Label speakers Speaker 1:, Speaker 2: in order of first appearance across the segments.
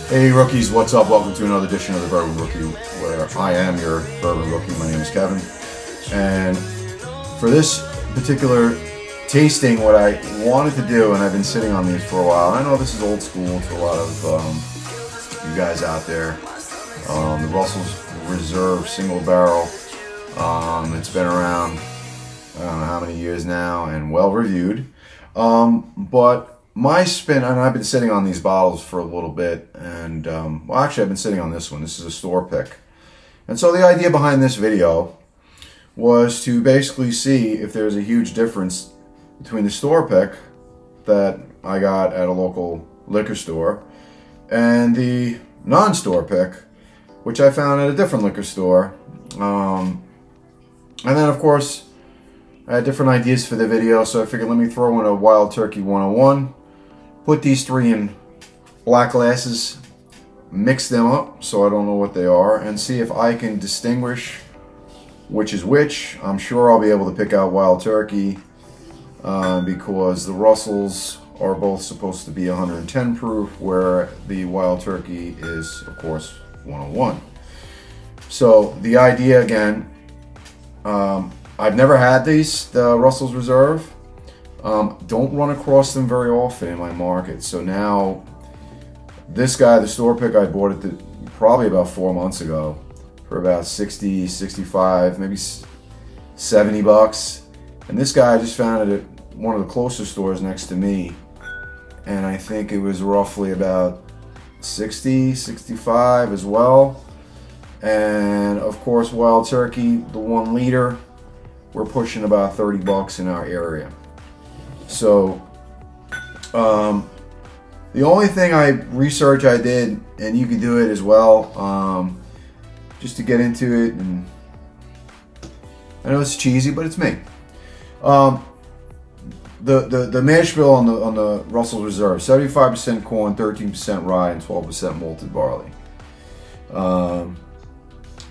Speaker 1: Hey rookies, what's up? Welcome to another edition of the Bourbon Rookie, where I am your Bourbon Rookie. My name is Kevin, and for this particular tasting, what I wanted to do, and I've been sitting on these for a while, I know this is old school to a lot of you guys out there, the Russell's Reserve Single Barrel. It's been around, I don't know how many years now, and well reviewed, but my spin, and I've been sitting on these bottles for a little bit, and well, actually I've been sitting on this one. This is a store pick. And so the idea behind this video was to basically see if there's a huge difference between the store pick that I got at a local liquor store and the non-store pick, which I found at a different liquor store. And then of course I had different ideas for the video, so I figured let me throw in a Wild Turkey 101. Put these three in black glasses, mix them up so I don't know what they are, and see if I can distinguish which is which. I'm sure I'll be able to pick out Wild Turkey because the Russells are both supposed to be 110 proof, where the Wild Turkey is, of course, 101. So the idea again, I've never had these, the Russell's Reserve. Don't run across them very often in my market. So now, this guy, the store pick, I bought it probably about 4 months ago for about 60, 65, maybe 70 bucks. And this guy, I just found it at one of the closest stores next to me, and I think it was roughly about 60, 65 as well. And of course, Wild Turkey, the 1 liter, we're pushing about 30 bucks in our area. So, the only thing research I did, and you can do it as well, just to get into it, and I know it's cheesy, but it's me. The mash bill on the Russell's Reserve: 75% corn, 13% rye, and 12% malted barley.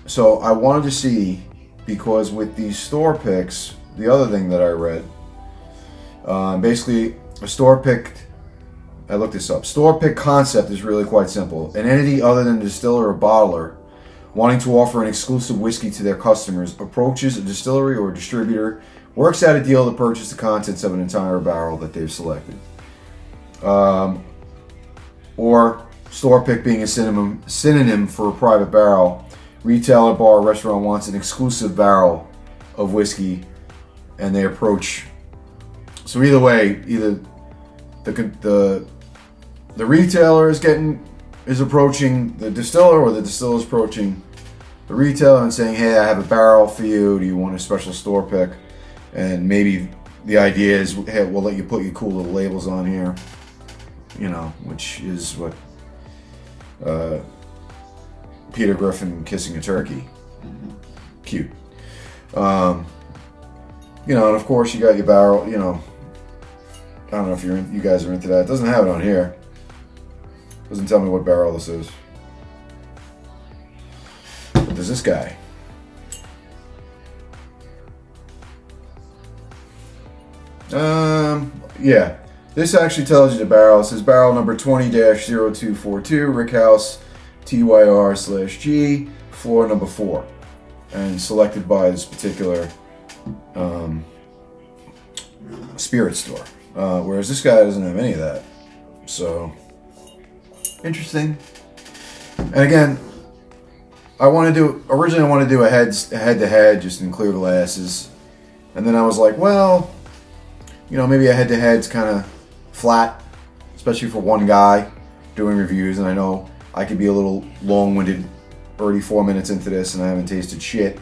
Speaker 1: So I wanted to see, because with these store picks, the other thing that I read. Basically, a store pick, I looked this up, store pick concept is really quite simple. An entity other than a distiller or bottler wanting to offer an exclusive whiskey to their customers approaches a distillery or distributor, works out a deal to purchase the contents of an entire barrel that they've selected. Or store pick being a synonym for a private barrel. Retailer, bar, or restaurant wants an exclusive barrel of whiskey, and they approach. So either way, either the retailer is approaching the distiller, or the distiller is approaching the retailer and saying, "Hey, I have a barrel for you. Do you want a special store pick?" And maybe the idea is, "Hey, we'll let you put your cool little labels on here," you know, which is what Peter Griffin kissing a turkey. Cute. You know, and of course you got your barrel. You know, I don't know if you guys are into that. It doesn't have it on here. It doesn't tell me what barrel this is. But there's this guy. Yeah. This actually tells you the barrel. It says barrel number 20-0242, Rickhouse, TYR/G, floor number 4. And selected by this particular spirit store. Whereas this guy doesn't have any of that. So, interesting. And again, originally I wanted to do a head-to-head just in clear glasses. And then I was like, well, you know, maybe a head-to-head's kind of flat, especially for one guy doing reviews. And I know I could be a little long-winded, already 4 minutes into this and I haven't tasted shit.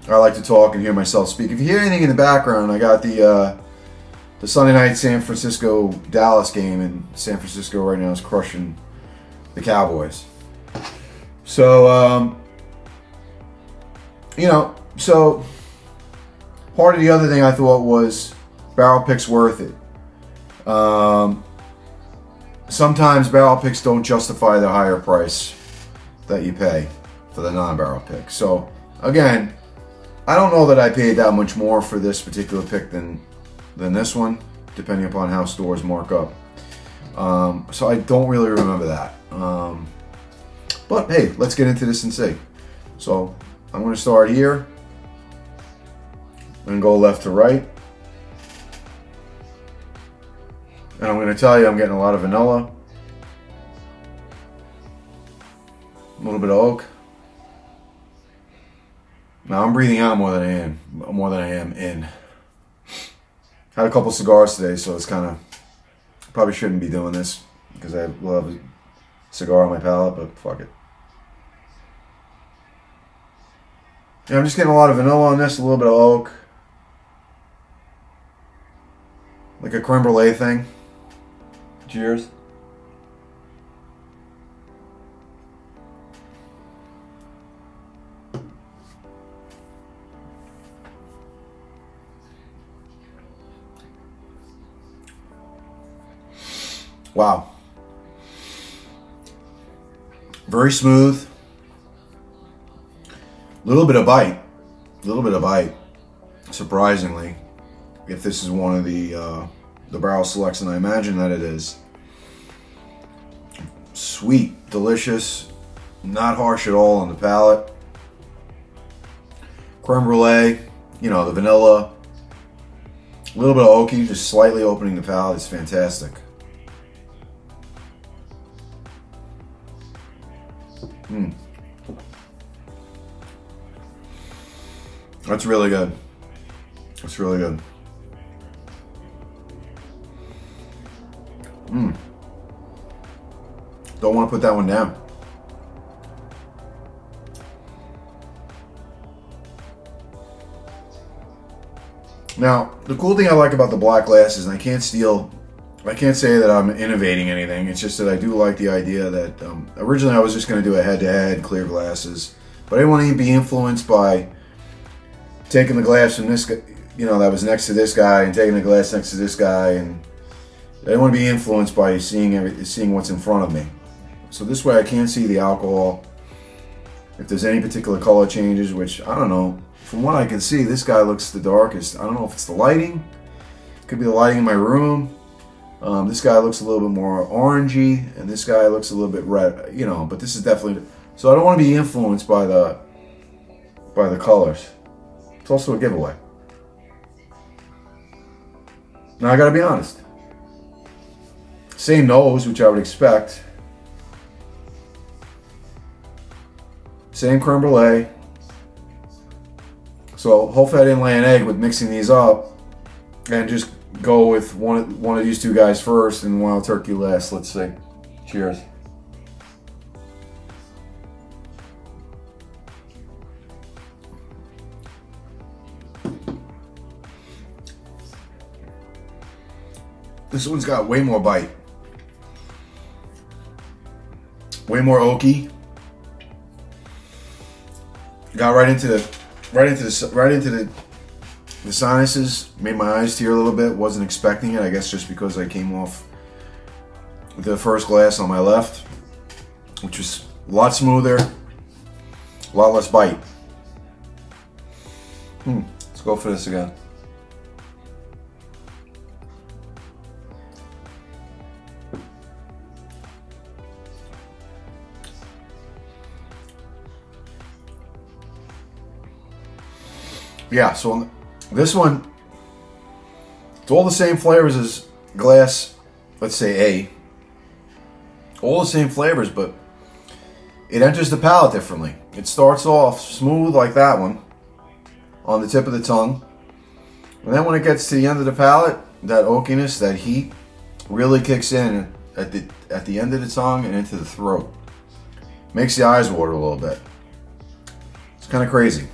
Speaker 1: I like to talk and hear myself speak. If you hear anything in the background, I got the Sunday night San Francisco-Dallas game, and San Francisco right now is crushing the Cowboys. So, you know, so part of the other thing I thought was barrel picks worth it. Sometimes barrel picks don't justify the higher price that you pay for the non-barrel pick. So, again, I don't know that I paid that much more for this particular pick than this one, depending upon how stores mark up. So I don't really remember that. But hey, let's get into this and see. So I'm going to start here and go left to right. And I'm going to tell you I'm getting a lot of vanilla, a little bit of oak. Now I'm breathing out more than I am in. Had a couple cigars today, so it's kind of, probably shouldn't be doing this because I love a cigar on my palate, but fuck it. Yeah, I'm just getting a lot of vanilla on this, a little bit of oak, like a creme brulee thing. Cheers. Wow. Very smooth. Little bit of bite. Surprisingly, if this is one of the barrel selects, and I imagine that it is. Sweet, delicious, not harsh at all on the palate. Creme brulee, you know, the vanilla. A little bit of oaky, just slightly opening the palate. It's fantastic. That's really good. That's really good. Don't want to put that one down. Now, the cool thing I like about the black glasses, and I can't say that I'm innovating anything. It's just that I do like the idea that originally I was just going to do a head-to-head clear glasses, but I didn't want to be influenced by taking the glass from this guy, you know, that was next to this guy, and taking the glass next to this guy, and I didn't want to be influenced by seeing what's in front of me. So this way I can see the alcohol. If there's any particular color changes, which I don't know. From what I can see, this guy looks the darkest. I don't know if it's the lighting. Could be the lighting in my room. This guy looks a little bit more orangey, and this guy looks a little bit red, you know, but this is definitely, so I don't want to be influenced by the colors. It's also a giveaway. Now I gotta be honest. Same nose, which I would expect. Same creme brulee. So hopefully I didn't lay an egg with mixing these up and just go with one of these two guys first and Wild Turkey last. Let's see. Cheers. This one's got way more bite. Way more oaky. Got right into the sinuses. Made my eyes tear a little bit. Wasn't expecting it. I guess just because I came off with the first glass on my left, which was a lot smoother, a lot less bite. Let's go for this again. Yeah, so this one, it's all the same flavors as glass, let's say A. All the same flavors, but it enters the palate differently. It starts off smooth like that one on the tip of the tongue. And then when it gets to the end of the palate, that oakiness, that heat really kicks in at the end of the tongue and into the throat. Makes the eyes water a little bit. It's kind of crazy.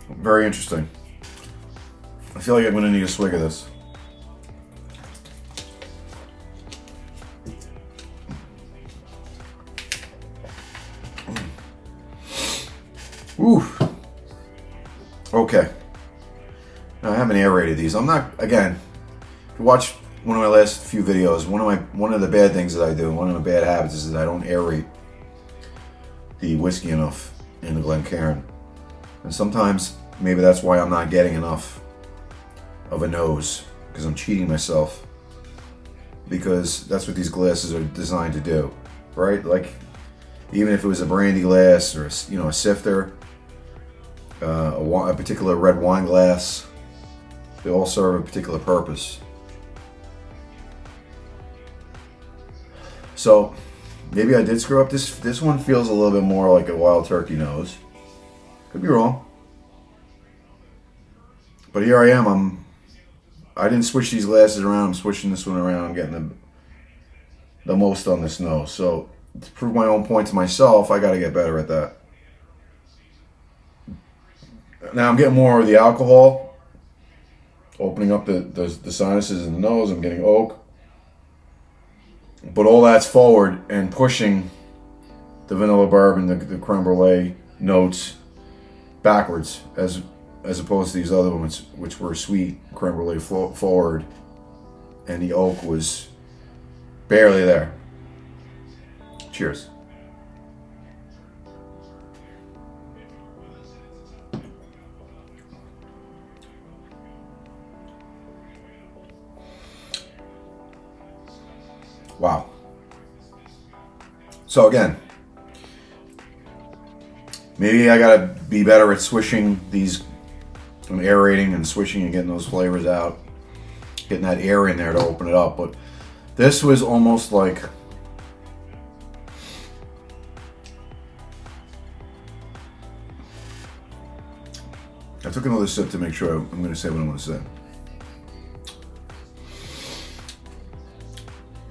Speaker 1: Very interesting. I feel like I'm gonna need a swig of this. Ooh. Okay. Now, I haven't aerated these. I'm not, again, if you watch one of my last few videos, one of the bad things that I do, one of the bad habits is that I don't aerate the whiskey enough in the Glencairn. And sometimes maybe that's why I'm not getting enough of a nose, because I'm cheating myself, because that's what these glasses are designed to do, right? Like, even if it was a brandy glass or a sifter, a particular red wine glass, they all serve a particular purpose. So maybe I did screw up. This one feels a little bit more like a Wild Turkey nose. Could be wrong. But here I am. I didn't switch these glasses around. I'm switching this one around. I'm getting the most on this nose. So to prove my own point to myself, I got to get better at that. Now I'm getting more of the alcohol, opening up the sinuses in the nose. I'm getting oak. But all that's forward and pushing the vanilla bourbon, the creme brulee notes backwards, as opposed to these other ones, which were sweet creme brulee forward, and the oak was barely there. Cheers. Wow. So again, maybe I gotta be better at swishing these, aerating and swishing and getting those flavors out, getting that air in there to open it up. But this was almost like, I took another sip to make sure I'm going to say what I want to say.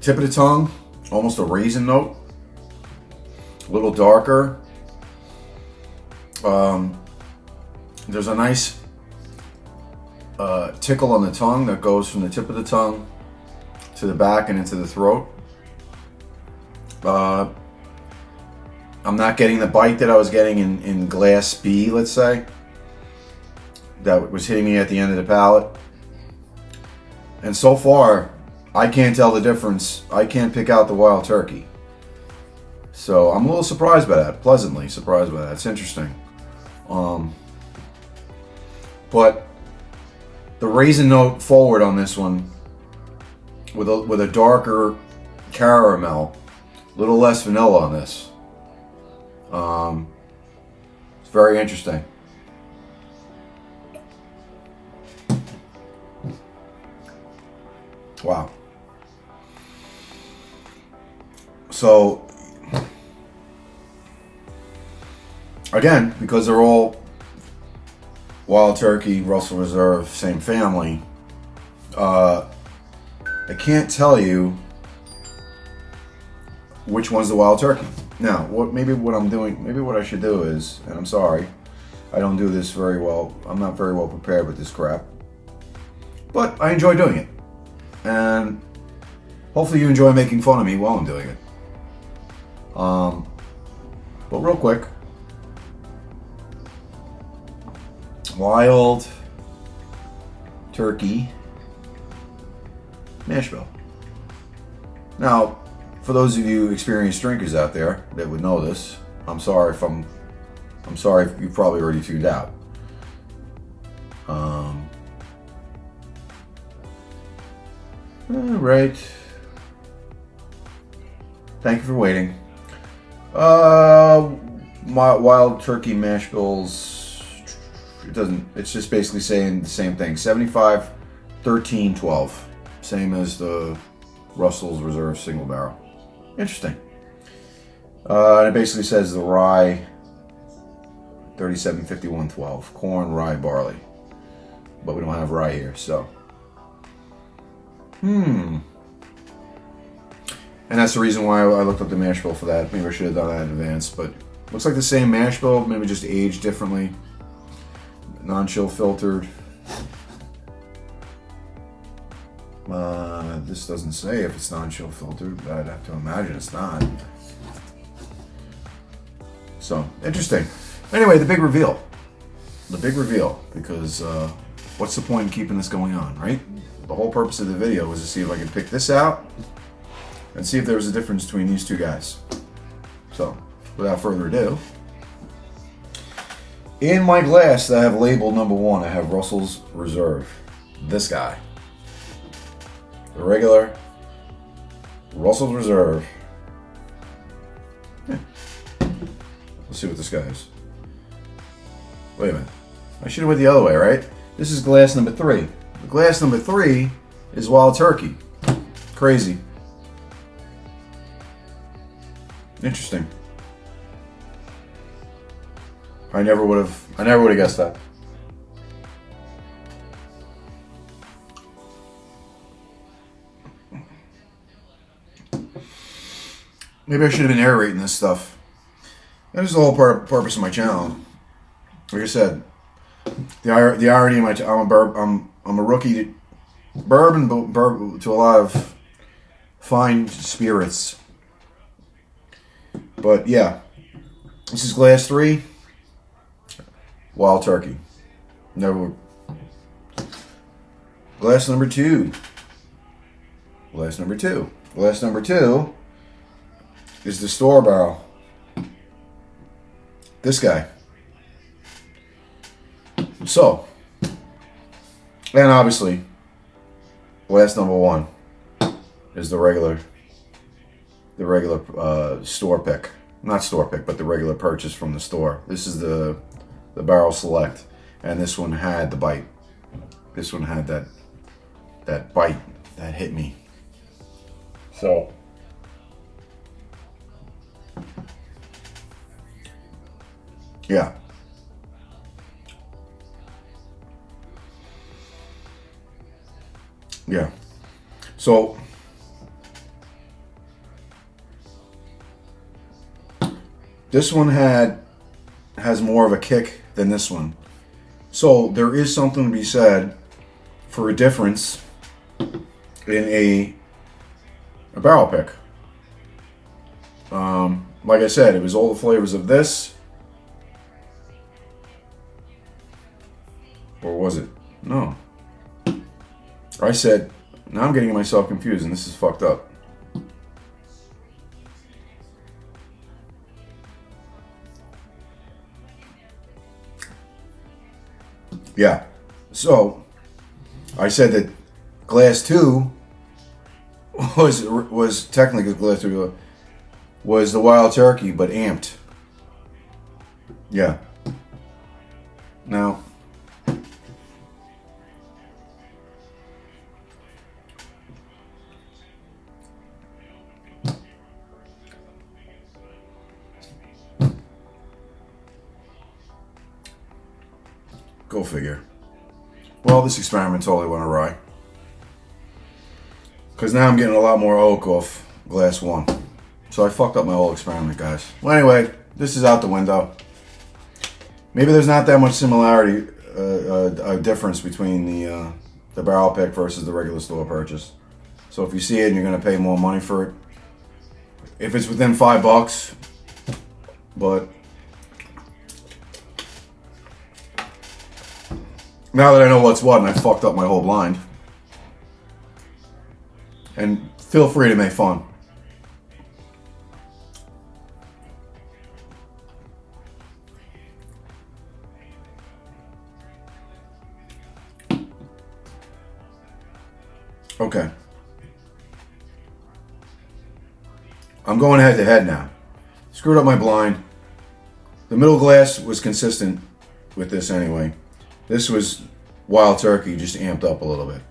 Speaker 1: Tip of the tongue, almost a raisin note, a little darker. There's a nice tickle on the tongue that goes from the tip of the tongue to the back and into the throat. I'm not getting the bite that I was getting in glass B, let's say, that was hitting me at the end of the palate. And so far, I can't tell the difference. I can't pick out the Wild Turkey. So I'm a little surprised by that, pleasantly surprised by that. It's interesting. But the raisin note forward on this one, with a darker caramel, a little less vanilla on this. It's very interesting. Wow. So, again, because they're all Wild Turkey, Russell Reserve, same family, I can't tell you which one's the Wild Turkey. Now, maybe what I should do is, and I'm sorry, I don't do this very well. I'm not very well prepared with this crap, but I enjoy doing it, and hopefully you enjoy making fun of me while I'm doing it. But real quick, Wild Turkey mash bill. Now, for those of you experienced drinkers out there that would know this, I'm sorry if you've probably already tuned out. All right. Thank you for waiting. My Wild Turkey mash bills, it's just basically saying the same thing. 75, 13, 12. Same as the Russell's Reserve single barrel. Interesting. And it basically says the rye, 37, 51, 12. Corn, rye, barley. But we don't have rye here, so. And that's the reason why I looked up the mash bill for that. Maybe I should have done that in advance, but looks like the same mash bill, maybe just aged differently. Non-chill filtered. This doesn't say if it's non-chill filtered, but I'd have to imagine it's not. So, interesting. Anyway, the big reveal. The big reveal, because what's the point in keeping this going on, right? The whole purpose of the video was to see if I could pick this out and see if there was a difference between these two guys. So, without further ado, In my glass that I have labeled number 1, I have Russell's Reserve. This guy. The regular Russell's Reserve. Let's see what this guy is. Wait a minute. I should have went the other way, right? This is glass number 3. The glass number 3 is Wild Turkey. Crazy. Interesting. I never would have guessed that. Maybe I should have been narrating this stuff. That is the whole purpose of my channel. Like I said, the irony in my I'm a rookie bourbon to a lot of fine spirits. But yeah, this is glass 3, Wild Turkey. Never. Glass number 2. Glass number 2. Glass number 2 is the store barrel. This guy. So, and obviously, glass number 1 is the regular store pick. Not store pick, but the regular purchase from the store. This is the Barrel Select, and this one had the bite. This one had that bite that hit me. So, yeah. Yeah. So, this one has more of a kick than this one. So there is something to be said for a difference in a barrel pick. Like I said, it was all the flavors of this. Or was it? No. I said, now I'm getting myself confused and this is fucked up. Yeah. So, I said that glass 2 was technically glass 2 was the Wild Turkey, but amped. Yeah. Now, go figure. Well, this experiment totally went awry. Because now I'm getting a lot more oak off glass 1. So I fucked up my whole experiment, guys. Well, anyway, this is out the window. Maybe there's not that much similarity, a difference between the barrel pick versus the regular store purchase. So if you see it and you're going to pay more money for it, if it's within $5, but now that I know what's what and I fucked up my whole blind, and feel free to make fun. Okay. I'm going head to head now. Screwed up my blind. The middle glass was consistent with this anyway. This was Wild Turkey, just amped up a little bit.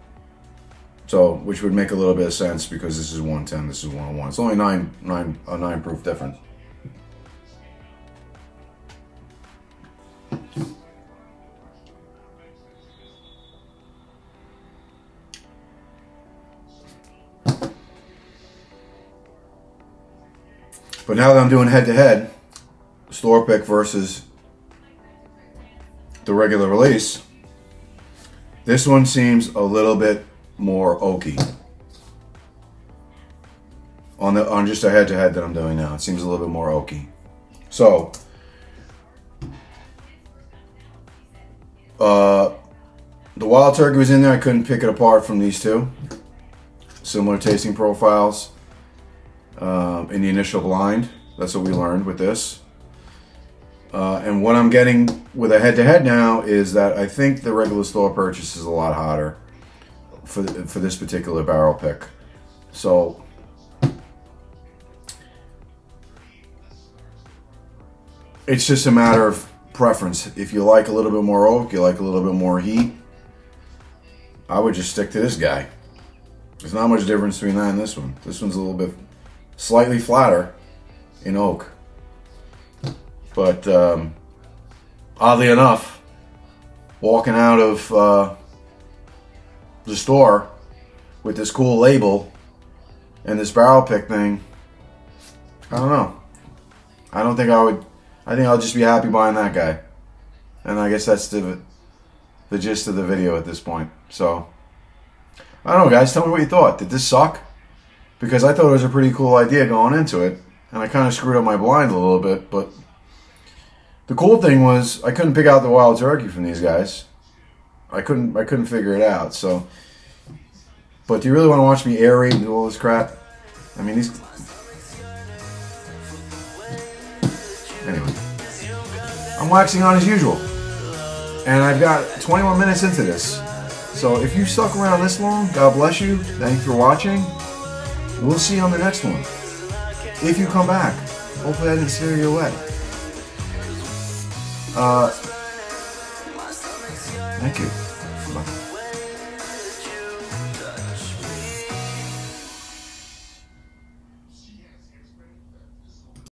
Speaker 1: So, which would make a little bit of sense because this is 110, this is 101. It's only a 9 proof difference. But now that I'm doing head to head, store pick versus the regular release, this one seems a little bit more oaky. On just a head to head that I'm doing now, it seems a little bit more oaky. So, the Wild Turkey was in there. I couldn't pick it apart from these two. Similar tasting profiles. In the initial blind, that's what we learned with this. And what I'm getting with a head-to-head now is that I think the regular store purchase is a lot hotter for this particular barrel pick. So it's just a matter of preference. If you like a little bit more oak, you like a little bit more heat, I would just stick to this guy. There's not much difference between that and this one. This one's a little bit slightly flatter in oak. But oddly enough, walking out of the store with this cool label and this barrel pick thing, I don't know. I don't think I would. I think I'll just be happy buying that guy. And I guess that's the gist of the video at this point. So, I don't know, guys. Tell me what you thought. Did this suck? Because I thought it was a pretty cool idea going into it. And I kind of screwed up my blind a little bit. But the cool thing was I couldn't pick out the wild turkey from these guys. I couldn't figure it out. So, but do you really want to watch me aerate and do all this crap? I mean, these... Anyway, I'm waxing on as usual, and I've got 21 minutes into this. So if you stuck around this long, God bless you. Thank you for watching. We'll see you on the next one. If you come back, hopefully I didn't scare you away. Thank you. Bye.